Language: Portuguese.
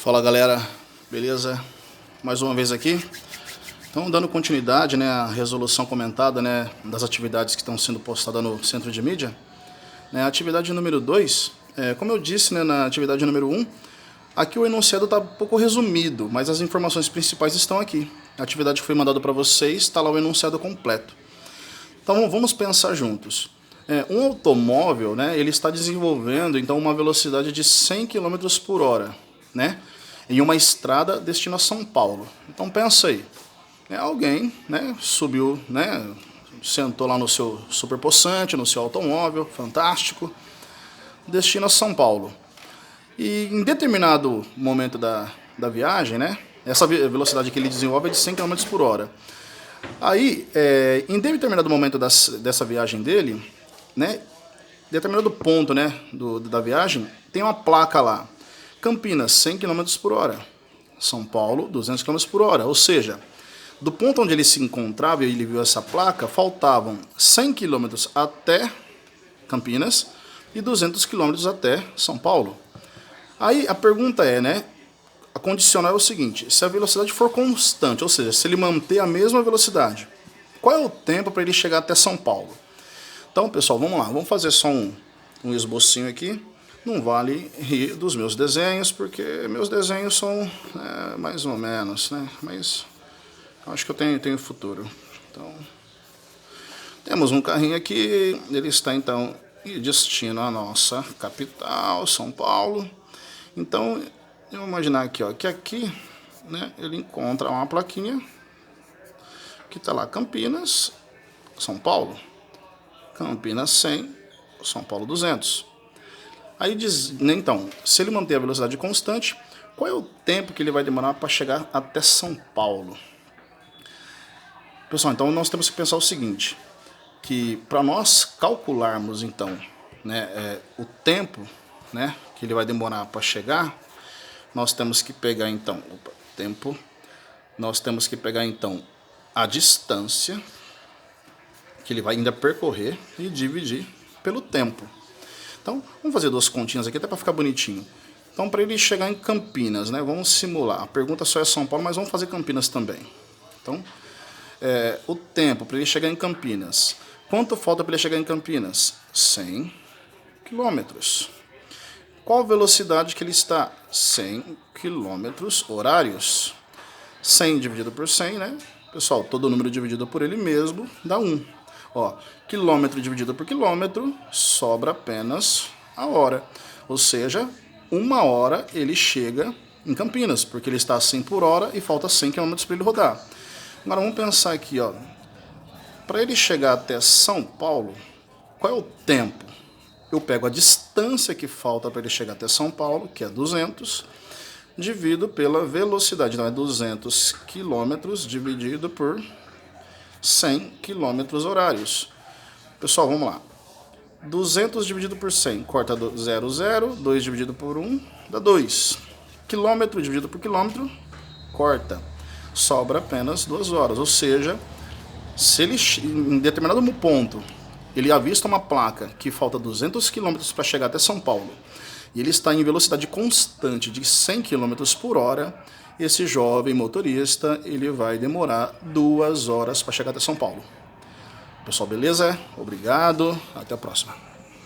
Fala galera, beleza? Mais uma vez aqui. Então, dando continuidade, né, à resolução comentada, né, das atividades que estão sendo postadas no centro de mídia. A atividade número 2, como eu disse, né, na atividade número 1, aqui o enunciado está um pouco resumido, mas as informações principais estão aqui. A atividade que foi mandada para vocês, está lá o enunciado completo. Então vamos pensar juntos. Um automóvel, né, ele está desenvolvendo então uma velocidade de 100 km por hora, né, em uma estrada destino a São Paulo. Então pensa aí, alguém, né, subiu, né, sentou lá no seu super possante, no seu automóvel, fantástico, destino a São Paulo. E em determinado momento da viagem, né, essa velocidade que ele desenvolve é de 100 km por hora. Aí, em determinado momento dessa viagem dele, né, determinado ponto, né, da viagem, tem uma placa lá. Campinas, 100 km por hora. São Paulo, 200 km por hora. Ou seja, do ponto onde ele se encontrava e ele viu essa placa, faltavam 100 km até Campinas e 200 km até São Paulo. Aí a pergunta é, né, a condicional é o seguinte: se a velocidade for constante, ou seja, se ele manter a mesma velocidade, qual é o tempo para ele chegar até São Paulo? Então, pessoal, vamos lá, vamos fazer só um esbocinho aqui. Não vale rir dos meus desenhos, porque meus desenhos são mais ou menos, né? Mas acho que eu tenho futuro. Então, temos um carrinho aqui, ele está então em destino à nossa capital, São Paulo. Então, eu vou imaginar aqui, ó, que aqui, né, ele encontra uma plaquinha que está lá, Campinas, São Paulo. Campinas 100, São Paulo 200. Aí diz, então, se ele manter a velocidade constante, qual é o tempo que ele vai demorar para chegar até São Paulo? Pessoal, então nós temos que pensar o seguinte, que para nós calcularmos então, né, o tempo, né, que ele vai demorar para chegar, nós temos que pegar então a distância que ele vai ainda percorrer e dividir pelo tempo. Então, vamos fazer duas continhas aqui até para ficar bonitinho. Então, para ele chegar em Campinas, né, vamos simular. A pergunta só é São Paulo, mas vamos fazer Campinas também. Então, o tempo para ele chegar em Campinas. Quanto falta para ele chegar em Campinas? 100 quilômetros. Qual a velocidade que ele está? 100 quilômetros horários. 100 dividido por 100, né? Pessoal, todo número dividido por ele mesmo dá 1. Ó, quilômetro dividido por quilômetro, sobra apenas a hora. Ou seja, 1 hora ele chega em Campinas, porque ele está a 100 por hora e falta 100 km para ele rodar. Agora vamos pensar aqui, ó. Para ele chegar até São Paulo, qual é o tempo? Eu pego a distância que falta para ele chegar até São Paulo, que é 200, divido pela velocidade. Então é 200 km dividido por 100 km horários. Pessoal, vamos lá. 200 dividido por 100, corta 0, 0. 2 dividido por 1, dá 2. Quilômetro dividido por quilômetro, corta. Sobra apenas 2 horas. Ou seja, se ele, em determinado ponto, ele avista uma placa que falta 200 km para chegar até São Paulo, e ele está em velocidade constante de 100 km por hora, esse jovem motorista ele vai demorar 2 horas para chegar até São Paulo. Pessoal, beleza? Obrigado, até a próxima.